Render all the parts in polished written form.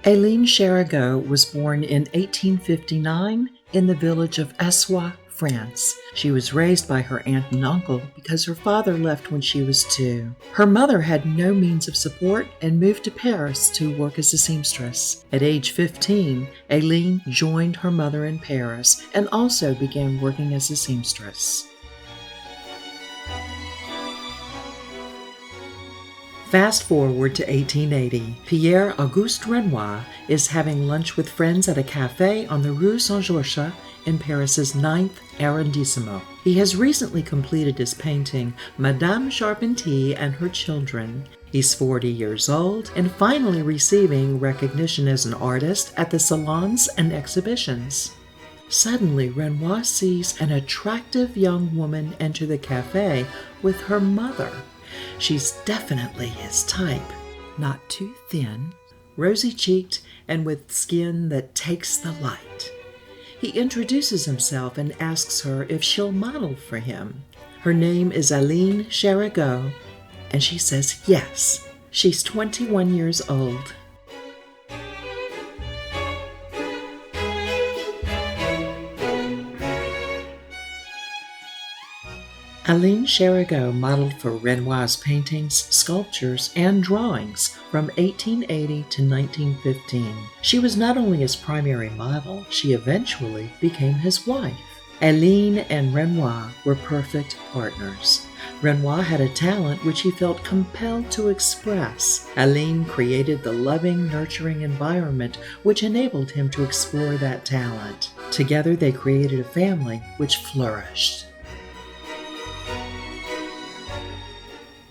Aline Charigot was born in 1859 in the village of Assois, France. She was raised by her aunt and uncle because her father left when she was 2. Her mother had no means of support and moved to Paris to work as a seamstress. At age 15, Aline joined her mother in Paris and also began working as a seamstress. Fast forward to 1880. Pierre-Auguste Renoir is having lunch with friends at a café on the Rue Saint-Georges in Paris's 9th arrondissement. He has recently completed his painting, Madame Charpentier and Her Children. He's 40 years old and finally receiving recognition as an artist at the salons and exhibitions. Suddenly, Renoir sees an attractive young woman enter the café with her mother. She's definitely his type. Not too thin, rosy-cheeked, and with skin that takes the light. He introduces himself and asks her if she'll model for him. Her name is Aline Charigot, and she says yes. She's 21 years old. Aline Charigot modeled for Renoir's paintings, sculptures, and drawings from 1880 to 1915. She was not only his primary model, she eventually became his wife. Aline and Renoir were perfect partners. Renoir had a talent which he felt compelled to express. Aline created the loving, nurturing environment which enabled him to explore that talent. Together they created a family which flourished.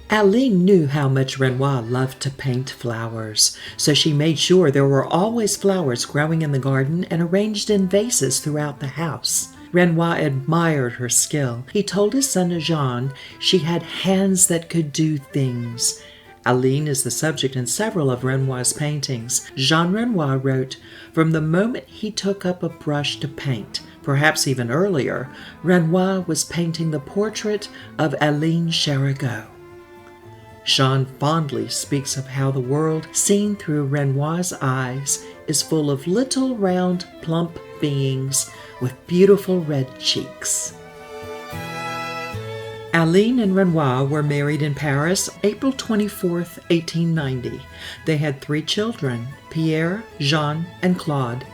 Aline knew how much Renoir loved to paint flowers, so she made sure there were always flowers growing in the garden and arranged in vases throughout the house. Renoir admired her skill. He told his son Jean she had hands that could do things. Aline is the subject in several of Renoir's paintings. Jean Renoir wrote, "From the moment he took up a brush to paint, perhaps even earlier, Renoir was painting the portrait of Aline Charigot." Jean fondly speaks of how the world, seen through Renoir's eyes, is full of little round, plump beings with beautiful red cheeks. Aline and Renoir were married in Paris April 24, 1890. They had 3 children, Pierre, Jean, and Claude.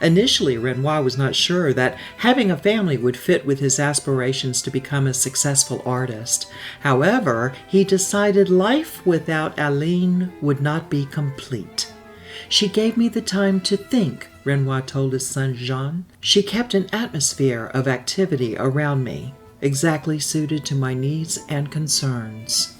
Initially, Renoir was not sure that having a family would fit with his aspirations to become a successful artist. However, he decided life without Aline would not be complete. "She gave me the time to think," Renoir told his son Jean. "She kept an atmosphere of activity around me, exactly suited to my needs and concerns."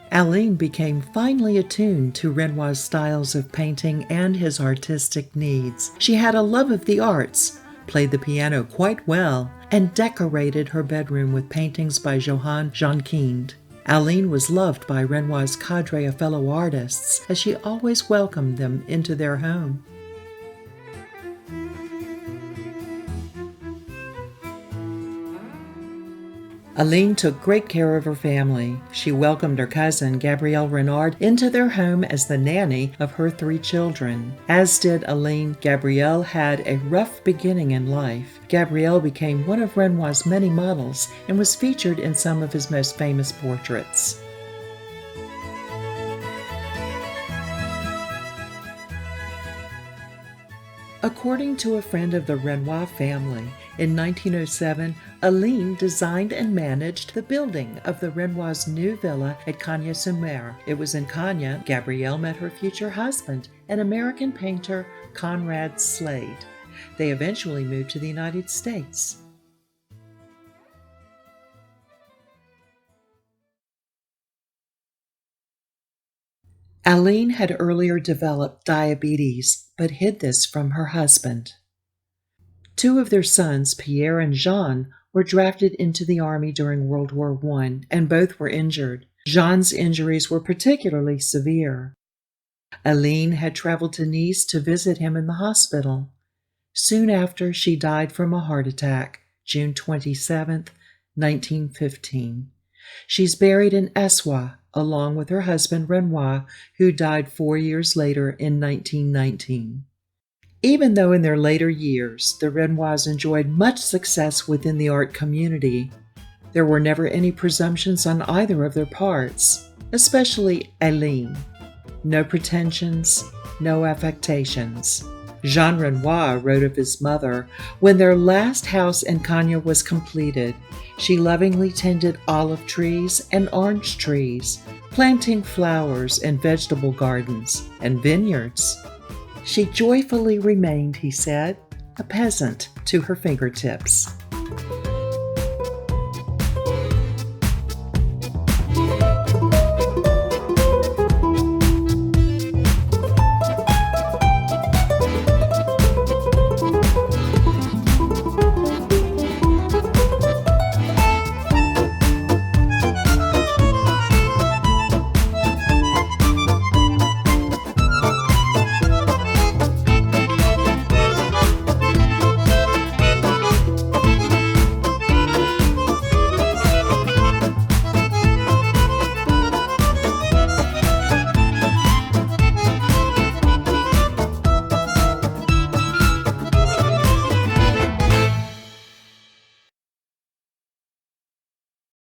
Aline became finely attuned to Renoir's styles of painting and his artistic needs. She had a love of the arts, played the piano quite well, and decorated her bedroom with paintings by Johann Jonkind. Aline was loved by Renoir's cadre of fellow artists, as she always welcomed them into their home. Aline took great care of her family. She welcomed her cousin, Gabrielle Renard, into their home as the nanny of her 3 children. As did Aline, Gabrielle had a rough beginning in life. Gabrielle became one of Renoir's many models and was featured in some of his most famous portraits. According to a friend of the Renoir family, in 1907, Aline designed and managed the building of the Renoir's new villa at Cagnes-sur-Mer. It was in Cagnes Gabrielle met her future husband, an American painter, Conrad Slade. They eventually moved to the United States. Aline had earlier developed diabetes, but hid this from her husband. 2 of their sons, Pierre and Jean, were drafted into the army during World War I, and both were injured. Jean's injuries were particularly severe. Aline had traveled to Nice to visit him in the hospital. Soon after, she died from a heart attack, June 27, 1915. She's buried in Essois, along with her husband Renoir, who died 4 years later in 1919. Even though in their later years the Renoirs enjoyed much success within the art community, there were never any presumptions on either of their parts, especially Aline. No pretensions, no affectations. Jean Renoir wrote of his mother, when their last house in Cagnes was completed, she lovingly tended olive trees and orange trees, planting flowers and vegetable gardens and vineyards. She joyfully remained, he said, a peasant to her fingertips.